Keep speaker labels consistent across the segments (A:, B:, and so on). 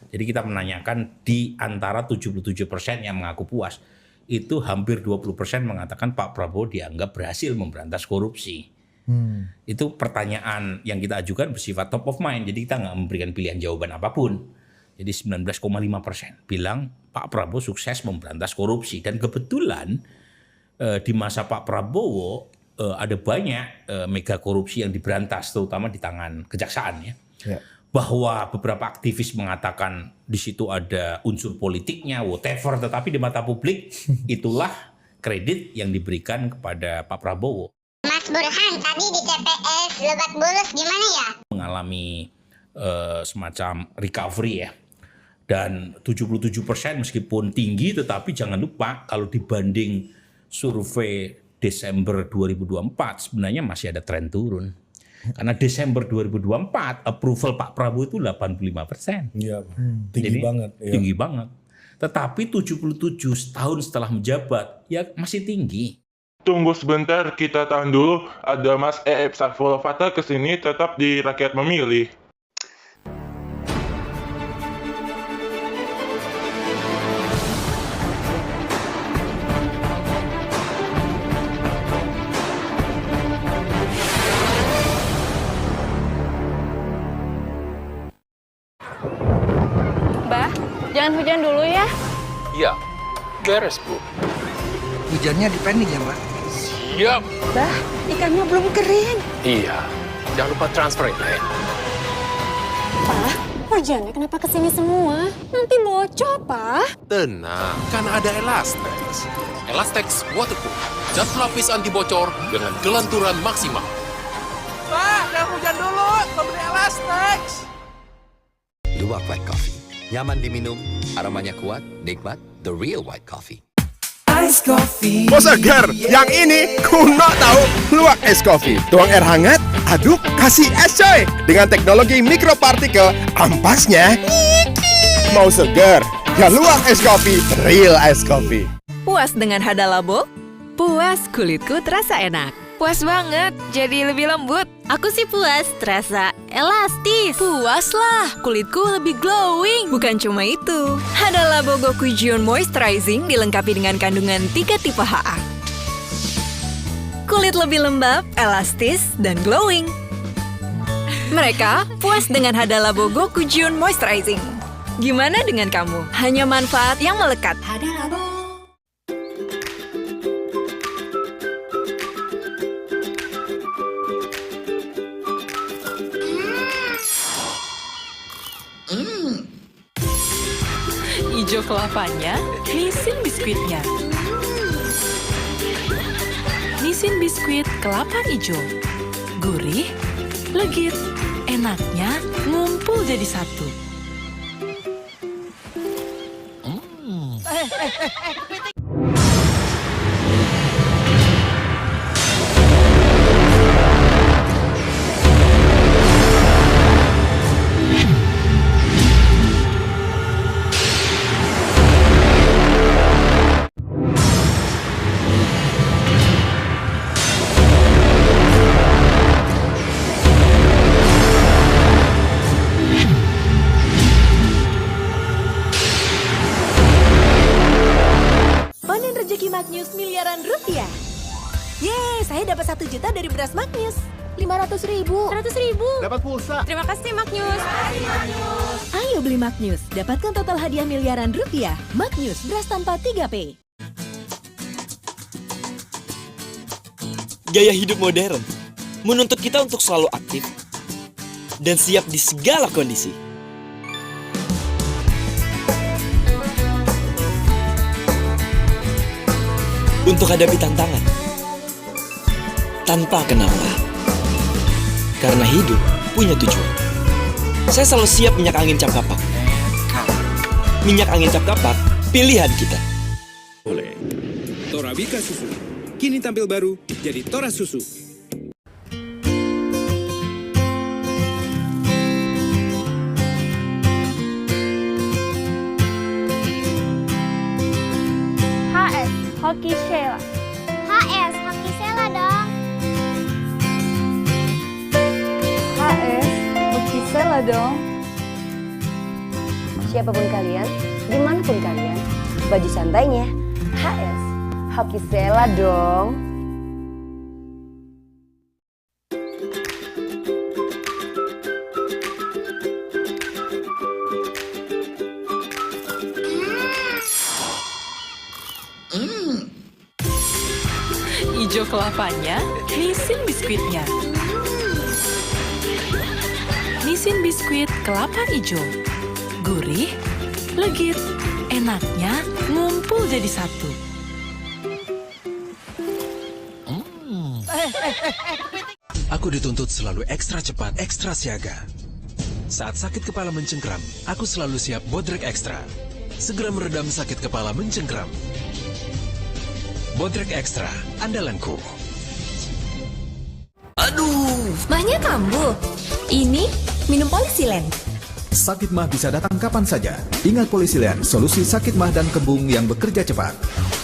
A: Jadi kita menanyakan di antara 77% yang mengaku puas, itu hampir 20% mengatakan Pak Prabowo dianggap berhasil memberantas korupsi. Itu pertanyaan yang kita ajukan bersifat top of mind, jadi kita nggak memberikan pilihan jawaban apapun. Jadi 19,5% bilang Pak Prabowo sukses memberantas korupsi. Dan kebetulan di masa Pak Prabowo ada banyak mega korupsi yang diberantas, terutama di tangan kejaksaan ya. Bahwa beberapa aktivis mengatakan di situ ada unsur politiknya, whatever, tetapi di mata publik itulah kredit yang diberikan kepada Pak Prabowo.
B: Mas Burhan, tadi di TPS Lebak Bulus gimana ya?
A: Mengalami semacam recovery ya. Dan 77% meskipun tinggi, tetapi jangan lupa kalau dibanding survei Desember 2024 sebenarnya masih ada tren turun. Karena Desember 2024 approval Pak Prabowo itu 85%.
C: Iya, tinggi banget. Iya.
A: Tinggi banget. Tetapi 77 tahun setelah menjabat ya masih tinggi.
D: Tunggu sebentar, kita tahan dulu. Ada Mas Eep Sarfulovata kesini tetap di Rakyat Memilih.
E: Bah, jangan hujan dulu ya.
F: Iya, beres Bu.
G: Hujannya dipending ya, Mbak?
F: Siap.
E: Bah, ikannya belum kering.
F: Iya, jangan lupa transfer ya.
E: Pak, hujannya kenapa kesini semua? Nanti bocor, Pak.
F: Tenang, karena ada Elastex. Elastex Waterproof, zat pelapis anti bocor dengan gelanturan maksimal.
G: Pak, jangan hujan dulu. Pembeli Elastex.
H: Luwak White Coffee. Nyaman diminum, aromanya kuat, nikmat, the real white coffee.
I: Ice Coffee. Mau segar? Yang ini kuno tahu. Luwak Ice Coffee. Tuang air hangat, aduk, kasih es coy. Dengan teknologi mikropartikel, ampasnya mau segar? Ya Luwak Ice Coffee, real Ice Coffee.
J: Puas dengan Hada Labo? Puas kulitku terasa enak.
K: Puas banget, jadi lebih lembut.
J: Aku sih puas, terasa elastis.
K: Puas lah, kulitku lebih glowing.
J: Bukan cuma itu, Hada Labo Gokujion Moisturizing dilengkapi dengan kandungan 3 tipe HA. Kulit lebih lembab, elastis, dan glowing. Mereka puas dengan Hada Labo Gokujion Moisturizing. Gimana dengan kamu? Hanya manfaat yang melekat.
K: Hada Labo.
J: Ijo kelapanya, Nissin biskuitnya.
K: Nissin biskuit kelapa hijau. Gurih, legit, enaknya ngumpul jadi satu.
J: Magnius miliaran rupiah. Yeay, saya dapat 1 juta dari beras Magnius.
E: 500.000.
J: 100.000.
I: Dapat pulsa.
K: Terima kasih Magnius.
J: Ayo beli Magnius, dapatkan total hadiah miliaran rupiah. Magnius, beras tanpa 3P.
L: Gaya hidup modern menuntut kita untuk selalu aktif dan siap di segala kondisi. Untuk hadapi tantangan tanpa kenapa. Karena hidup punya tujuan. Saya selalu siap minyak angin cap kapak. Minyak angin cap kapak, pilihan kita.
M: Oleh Torabika Susu. Kini tampil baru jadi Tora Susu.
E: HS, Hoki Sheila.
B: HS, Hoki Sheila dong.
E: HS, Hoki Sheila dong.
N: siapapun kalian, dimanapun kalian, baju santainya HS, Hoki Sheila dong.
K: Ijo kelapanya, Nissin biskuitnya. Nissin biskuit kelapa ijo. Gurih, legit, enaknya ngumpul jadi satu.
M: Aku dituntut selalu ekstra cepat, ekstra siaga. Saat sakit kepala mencengkram, aku selalu siap Bodrek Ekstra. Segera meredam sakit kepala mencengkram. Bodrek Ekstra, andalanku.
J: Aduh, mahnya kambuh. Ini minum Polisilen.
O: Sakit mah bisa datang kapan saja. Ingat Polisilen, solusi sakit mah dan kembung yang bekerja cepat.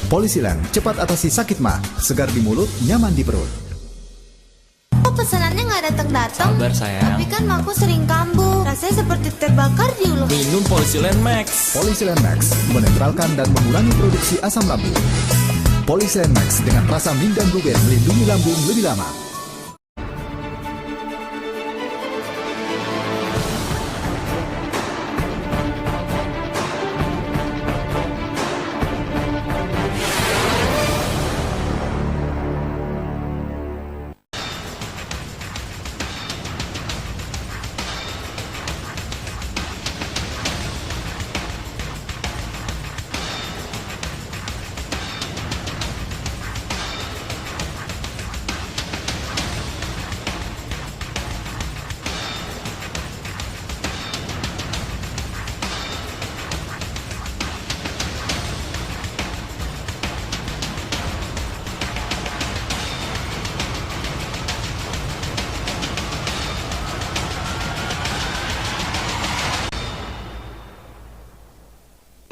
O: Polisilen, cepat atasi sakit mah. Segar di mulut, nyaman di perut.
P: Kok pesanannya nggak datang-datang?
L: Sabar sayang.
P: Tapi kan mangku sering kambuh. Rasanya seperti terbakar di ulu.
L: Minum Polisilen Max.
O: Polisilen Max menetralkan dan mengurangi produksi asam lambung. Polisilen Max dengan rasa mint dan blueberry melindungi lambung lebih lama.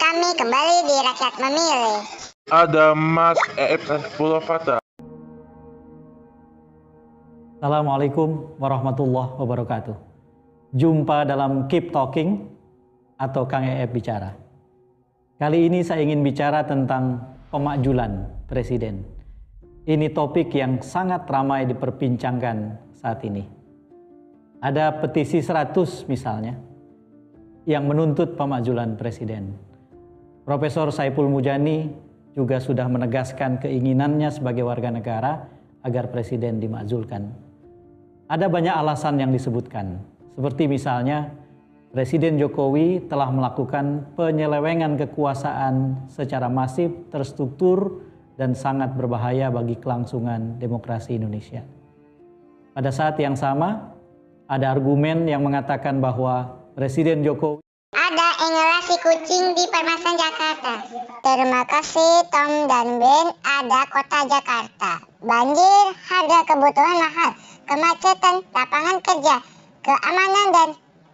B: Kami kembali di Rakyat Memilih.
D: Ada Mas EF Saifullah.
Q: Assalamualaikum warahmatullahi wabarakatuh. Jumpa dalam Keep Talking atau Kang EF Bicara. Kali ini saya ingin bicara tentang pemakjulan Presiden. Ini topik yang sangat ramai diperbincangkan saat ini. Ada petisi 100 misalnya yang menuntut pemakjulan Presiden. Profesor Saiful Mujani juga sudah menegaskan keinginannya sebagai warga negara agar Presiden dimakzulkan. Ada banyak alasan yang disebutkan, seperti misalnya Presiden Jokowi telah melakukan penyelewengan kekuasaan secara masif, terstruktur, dan sangat berbahaya bagi kelangsungan demokrasi Indonesia. Pada saat yang sama, ada argumen yang mengatakan bahwa Presiden Jokowi
B: Ada inhalasi kucing di Permasan Jakarta. Terima kasih Tom dan Ben, ada Kota Jakarta. Banjir, harga kebutuhan mahal, kemacetan, lapangan kerja, keamanan dan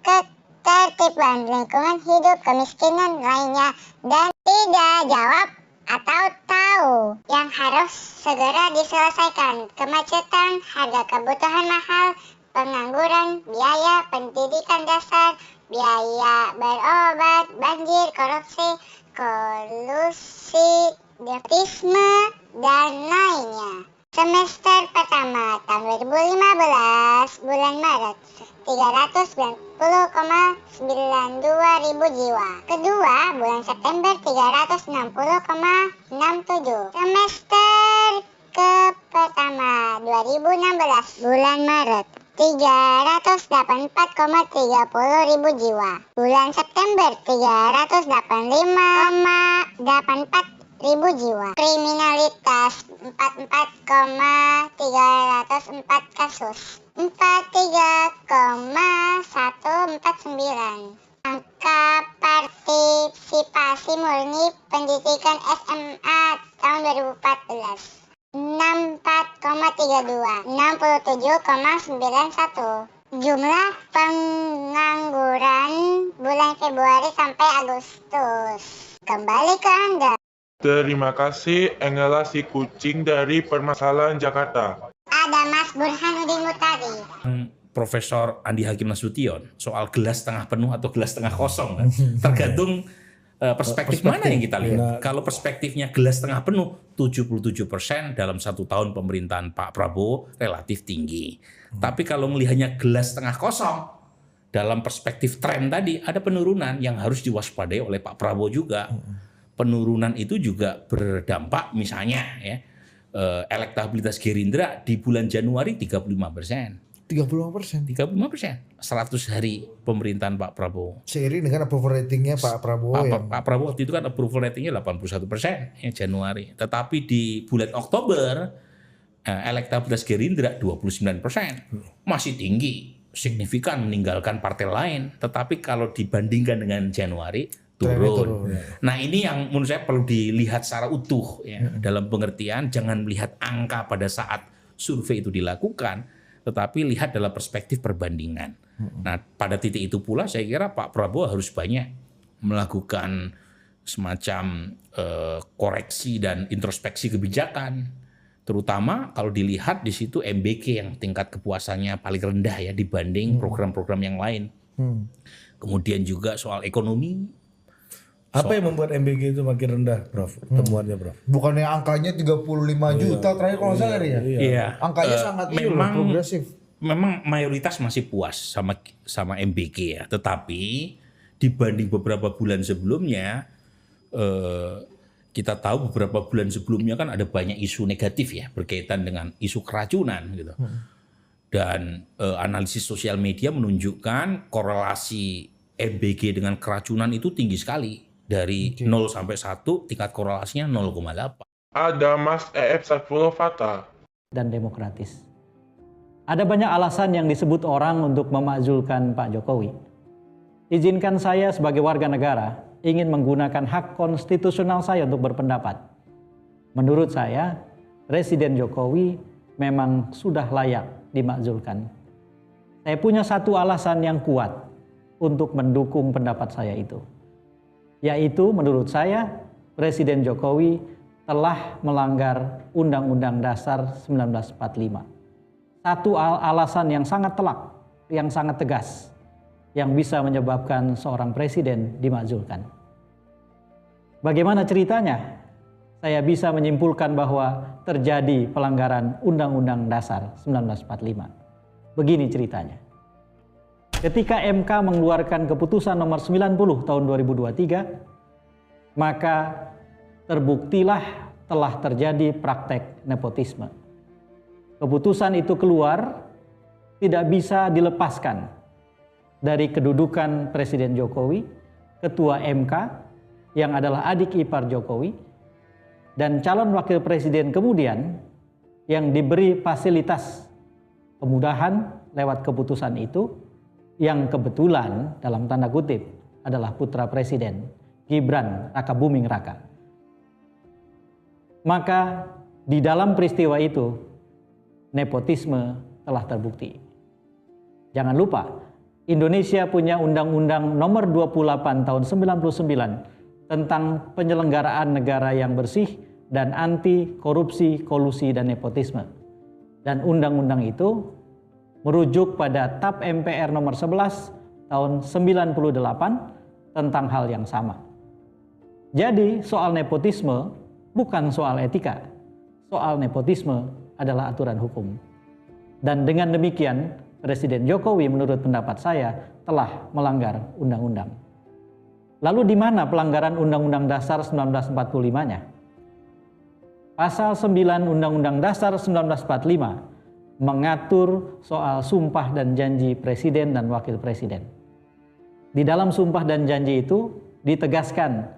B: ketertiban lingkungan hidup, kemiskinan lainnya, dan tidak jawab atau tahu yang harus segera diselesaikan. Kemacetan, harga kebutuhan mahal, pengangguran, biaya pendidikan dasar, biaya berobat, banjir, korupsi, kolusi, nepotisme, dan lainnya. Semester pertama tahun 2015 bulan Maret 390,92 ribu jiwa. Kedua bulan September 360,67. Semester ke pertama 2016 bulan Maret 384,30 ribu jiwa. Bulan September 385,84 ribu jiwa. Kriminalitas 44,304 kasus. 43,149. Angka partisipasi murni pendidikan SMA tahun 2014. 64,32, 67,91. Jumlah pengangguran bulan Februari sampai Agustus. Kembali ke Anda.
D: Terima kasih Engela si kucing dari Permasalahan Jakarta.
B: Ada Mas Burhanuddin Mutadi.
A: Profesor Andi Hakim Nasution soal gelas setengah penuh atau gelas setengah kosong kan. Tergantung perspektif mana yang kita lihat. Kalau perspektifnya gelas setengah penuh, 77% dalam 1 tahun pemerintahan Pak Prabowo relatif tinggi. Tapi kalau melihatnya gelas setengah kosong, dalam perspektif tren tadi ada penurunan yang harus diwaspadai oleh Pak Prabowo juga. Penurunan itu juga berdampak misalnya ya, elektabilitas Gerindra di bulan Januari 35%.
C: 35%.
A: 35%. 100 hari pemerintahan Pak Prabowo.
C: Seiring dengan approval ratingnya Pak Prabowo
A: Pak Prabowo waktu itu kan approval ratingnya 81% ya Januari. Tetapi di bulan Oktober elektabilitas Gerindra 29%. Masih tinggi, signifikan meninggalkan partai lain. Tetapi kalau dibandingkan dengan Januari turun. Nah ini yang menurut saya perlu dilihat secara utuh ya. Dalam pengertian jangan melihat angka pada saat survei itu dilakukan, tetapi lihat dalam perspektif perbandingan. Nah, pada titik itu pula saya kira Pak Prabowo harus banyak melakukan semacam koreksi dan introspeksi kebijakan. Terutama kalau dilihat di situ MBK yang tingkat kepuasannya paling rendah ya dibanding program-program yang lain. Kemudian juga soal ekonomi.
C: Apa yang membuat MBK itu makin rendah, Prof? Temuannya, Prof?
R: Bukannya angkanya 35 juta terakhir kalau nggak salah ya?
A: Iya.
R: Angkanya sangat
A: memang
R: progresif.
A: Memang mayoritas masih puas sama MBK ya. Tetapi dibanding beberapa bulan sebelumnya, kita tahu beberapa bulan sebelumnya kan ada banyak isu negatif ya berkaitan dengan isu keracunan gitu. Dan analisis sosial media menunjukkan korelasi MBK dengan keracunan itu tinggi sekali. Dari 0 sampai 1 tingkat korelasinya 0,8.
D: Ada Mas Saifullah Fatah.
Q: Dan demokratis. Ada banyak alasan yang disebut orang untuk memakzulkan Pak Jokowi. Izinkan saya sebagai warga negara ingin menggunakan hak konstitusional saya untuk berpendapat. Menurut saya, Presiden Jokowi memang sudah layak dimakzulkan. Saya punya satu alasan yang kuat untuk mendukung pendapat saya itu. Yaitu menurut saya Presiden Jokowi telah melanggar Undang-Undang Dasar 1945. Satu alasan yang sangat telak, yang sangat tegas, yang bisa menyebabkan seorang presiden dimakzulkan. Bagaimana ceritanya? Saya bisa menyimpulkan bahwa terjadi pelanggaran Undang-Undang Dasar 1945. Begini ceritanya. Ketika MK mengeluarkan keputusan nomor 90 tahun 2023, maka terbuktilah telah terjadi praktek nepotisme. Keputusan itu keluar tidak bisa dilepaskan dari kedudukan Presiden Jokowi, Ketua MK yang adalah adik ipar Jokowi, dan calon wakil presiden kemudian yang diberi fasilitas kemudahan lewat keputusan itu, yang kebetulan dalam tanda kutip adalah putra presiden Gibran Rakabuming Raka. Maka di dalam peristiwa itu nepotisme telah terbukti. Jangan lupa, Indonesia punya Undang-Undang nomor 28 tahun 99 tentang penyelenggaraan negara yang bersih dan anti korupsi, kolusi, dan nepotisme. Dan undang-undang itu merujuk pada TAP MPR nomor 11 tahun 98 tentang hal yang sama. Jadi soal nepotisme bukan soal etika. Soal nepotisme adalah aturan hukum. Dan dengan demikian Presiden Jokowi menurut pendapat saya telah melanggar undang-undang. Lalu di mana pelanggaran Undang-Undang Dasar 1945-nya? Pasal 9 Undang-Undang Dasar 1945 mengatur soal sumpah dan janji presiden dan wakil presiden. Di dalam sumpah dan janji itu ditegaskan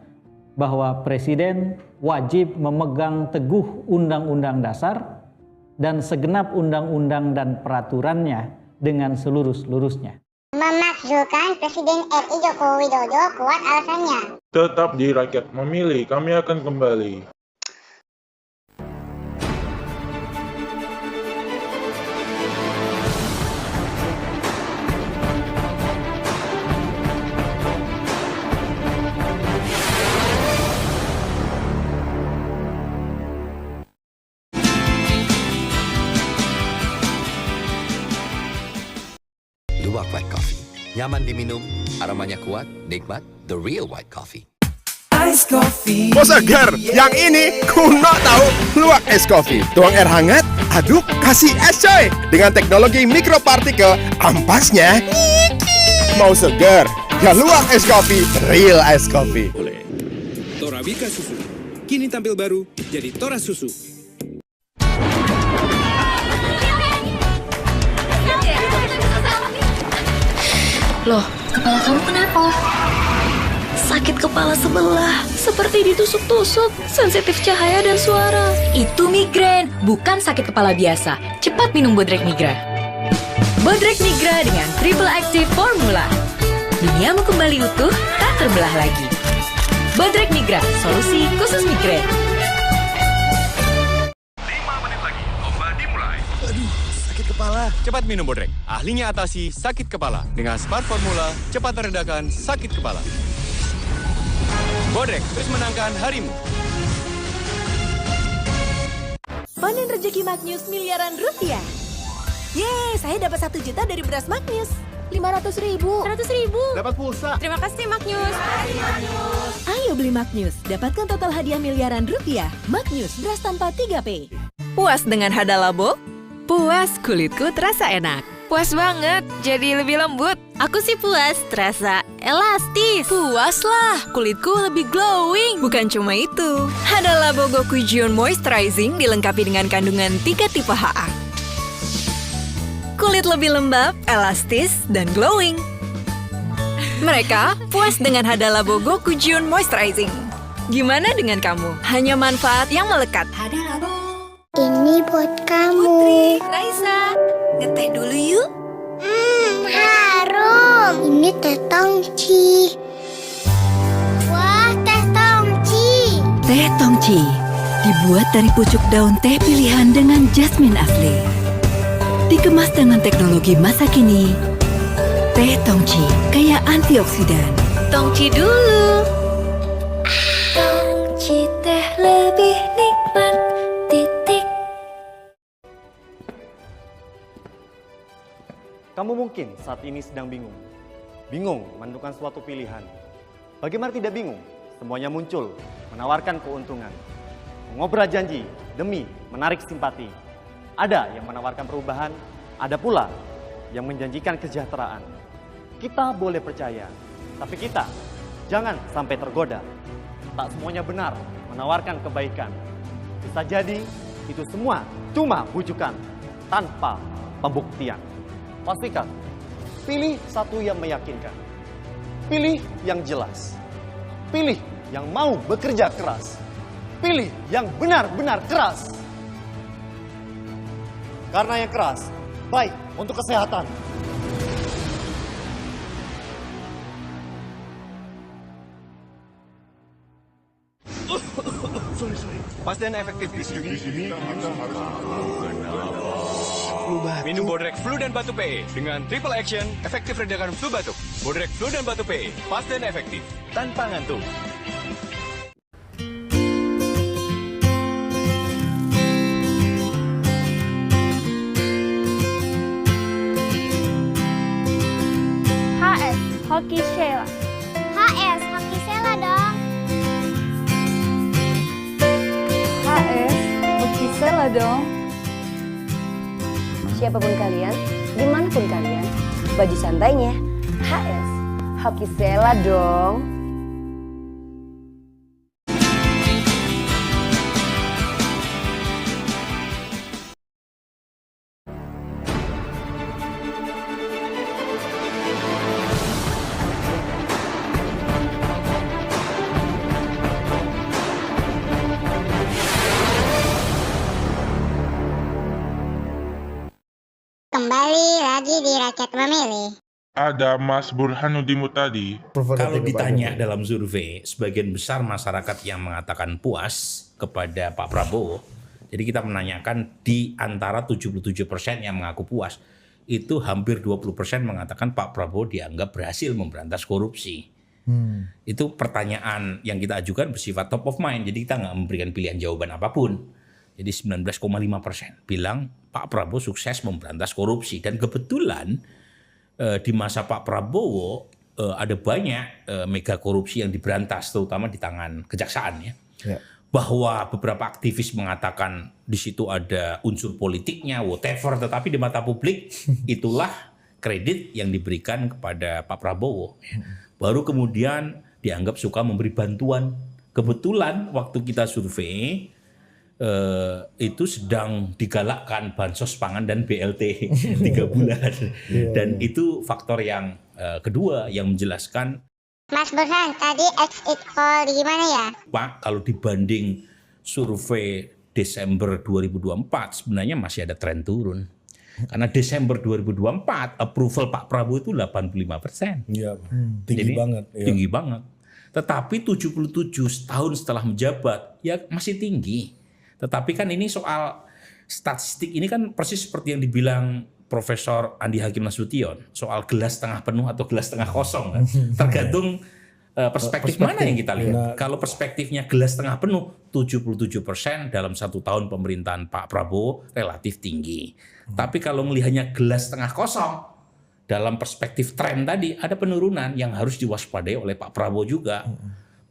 Q: bahwa presiden wajib memegang teguh undang-undang dasar dan segenap undang-undang dan peraturannya dengan seluruh-seluruhnya.
B: Memakzulkan Presiden RI Joko Widodo kuat alasannya.
D: Tetap di Rakyat Memilih, kami akan kembali.
H: Nyaman diminum, aromanya kuat, nikmat, the real white coffee.
I: Ice coffee. Oh segar, yang ini kuno tahu. Luwak es coffee, tuang air hangat, aduk, kasih es coy. Dengan teknologi mikropartikel, ampasnya mau segar, ya luwak es coffee, real ice coffee.
S: Torabika Susu, kini tampil baru jadi Tora Susu.
K: Loh, kepala kamu kenapa? Sakit kepala sebelah, seperti ditusuk-tusuk, sensitif cahaya dan suara.
J: Itu migrain, bukan sakit kepala biasa. Cepat minum Bodrek Migra. Bodrek Migra dengan triple active formula. Duniamu kembali utuh, tak terbelah lagi. Bodrek Migra, solusi khusus migrain.
F: 5 menit lagi, lomba dimulai.
L: Aduh, sakit kepala. Cepat minum Bodrek. Ahlinya atasi sakit kepala. Dengan Smart Formula, cepat meredakan sakit kepala. Bodrek terus menangkan harimu.
T: Panen rezeki Magnus miliaran rupiah. Yeay, saya dapat 1 juta dari beras Magnus.
E: 500.000.
T: 100.000.
I: Dapat pulsa.
T: Terima kasih Magnus. Ayo beli Magnus, dapatkan total hadiah miliaran rupiah. Magnus, beras tanpa 3P.
J: Puas dengan Hada Labo? Puas, kulitku terasa enak. Puas banget, jadi lebih lembut.
T: Aku sih puas, terasa elastis.
J: Puas lah, kulitku lebih glowing. Bukan cuma itu, Hada Labo Gokujion Moisturizing dilengkapi dengan kandungan 3 tipe HA. Kulit lebih lembab, elastis, dan glowing. Mereka puas dengan Hada Labo Gokujion Moisturizing. Gimana dengan kamu? Hanya manfaat yang melekat. Hada Labo.
B: Ini buat kamu.
T: Putri, Raisa, ngeteh dulu yuk.
B: Harum. Ini teh tongci. Wah, teh tongci.
T: Teh tongci dibuat dari pucuk daun teh pilihan dengan jasmin asli. Dikemas dengan teknologi masa kini. Teh tongci kaya antioksidan. Tongci dulu. Tongci teh lebih nikmat. Titik.
Q: Kamu mungkin saat ini sedang bingung. Bingung menentukan suatu pilihan. Bagaimana tidak bingung? Semuanya muncul, menawarkan keuntungan. Mengobrol janji demi menarik simpati. Ada yang menawarkan perubahan, ada pula yang menjanjikan kesejahteraan. Kita boleh percaya, tapi kita jangan sampai tergoda. Tak semuanya benar menawarkan kebaikan. Bisa jadi itu semua cuma bujukan tanpa pembuktian. Pastikan, pilih satu yang meyakinkan. Pilih yang jelas. Pilih yang mau bekerja keras. Pilih yang benar-benar keras. Karena yang keras baik untuk kesehatan.
L: Pas dan efektif di sini kita harus minum Bodrek Flu dan Batuk PE dengan triple action, efektif redakan flu batuk. Bodrek Flu dan Batuk PE, pas dan efektif, tanpa ngantuk.
E: HS Hoki Sheila.
B: HS, Hoki Sheila dong.
E: HS Hoki Sheila dong.
N: Siapapun kalian, dimanapun kalian, baju santainya HS Hoki Sheila dong.
B: Kembali lagi di Rakyat Memilih.
D: Ada Mas Burhanuddin Mutadi.
A: Kalau ditanya dalam survei, sebagian besar masyarakat yang mengatakan puas kepada Pak Prabowo, jadi kita menanyakan di antara 77% yang mengaku puas, itu hampir 20% mengatakan Pak Prabowo dianggap berhasil memberantas korupsi. Itu pertanyaan yang kita ajukan bersifat top of mind, jadi kita nggak memberikan pilihan jawaban apapun. Jadi 19,5% bilang Pak Prabowo sukses memberantas korupsi. Dan kebetulan di masa Pak Prabowo ada banyak mega korupsi yang diberantas, terutama di tangan kejaksaan ya. Bahwa beberapa aktivis mengatakan di situ ada unsur politiknya, whatever, tetapi di mata publik itulah kredit yang diberikan kepada Pak Prabowo. Baru kemudian dianggap suka memberi bantuan. Kebetulan waktu kita survei itu sedang digalakkan bansos pangan dan BLT 3 bulan. Dan itu faktor yang kedua yang menjelaskan.
B: Mas Burhan, tadi exit poll gimana ya?
A: Pak, kalau dibanding survei Desember 2024 sebenarnya masih ada tren turun. Karena Desember 2024 approval Pak Prabowo itu 85%.
C: Iya, tinggi banget. Iya.
A: Tinggi banget. Tetapi 77 tahun setelah menjabat ya masih tinggi. Tetapi kan ini soal statistik ini kan persis seperti yang dibilang Profesor Andi Hakim Nasution soal gelas setengah penuh atau gelas setengah kosong kan. Tergantung perspektif mana yang kita lihat. Kalau perspektifnya gelas setengah penuh, 77% dalam 1 tahun pemerintahan Pak Prabowo relatif tinggi. Tapi kalau melihatnya gelas setengah kosong, dalam perspektif tren tadi ada penurunan yang harus diwaspadai oleh Pak Prabowo juga.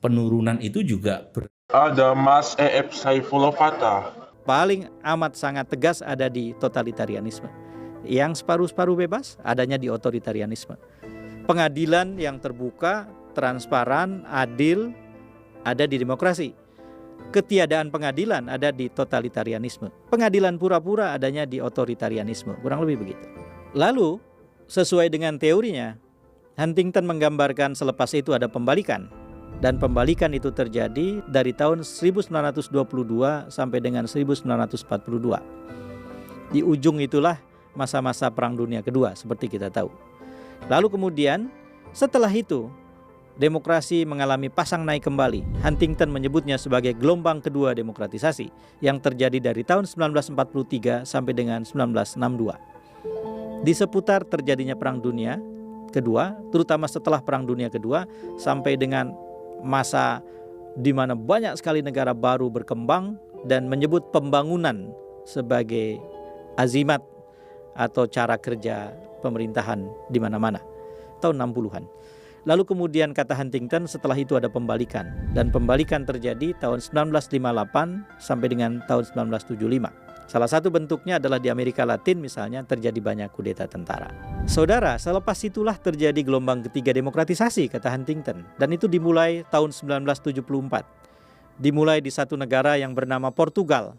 A: Penurunan itu juga
D: Ada Mas Saifullah Fatah.
Q: Paling amat sangat tegas ada di totalitarianisme. Yang separuh-separuh bebas adanya di otoritarianisme. Pengadilan yang terbuka, transparan, adil ada di demokrasi. Ketiadaan pengadilan ada di totalitarianisme. Pengadilan pura-pura adanya di otoritarianisme. Kurang lebih begitu. Lalu sesuai dengan teorinya, Huntington menggambarkan selepas itu ada pembalikan. Dan pembalikan itu terjadi dari tahun 1922 sampai dengan 1942. Di ujung itulah masa-masa Perang Dunia Kedua seperti kita tahu. Lalu kemudian setelah itu demokrasi mengalami pasang naik kembali. Huntington menyebutnya sebagai gelombang kedua demokratisasi yang terjadi dari tahun 1943 sampai dengan 1962. Di seputar terjadinya Perang Dunia Kedua, terutama setelah Perang Dunia Kedua sampai dengan masa di mana banyak sekali negara baru berkembang dan menyebut pembangunan sebagai azimat atau cara kerja pemerintahan di mana-mana tahun 60-an. Lalu kemudian kata Huntington setelah itu ada pembalikan dan pembalikan terjadi tahun 1958 sampai dengan tahun 1975. Salah satu bentuknya adalah di Amerika Latin misalnya terjadi banyak kudeta tentara. Saudara, selepas itulah terjadi gelombang ketiga demokratisasi kata Huntington dan itu dimulai tahun 1974. Dimulai di satu negara yang bernama Portugal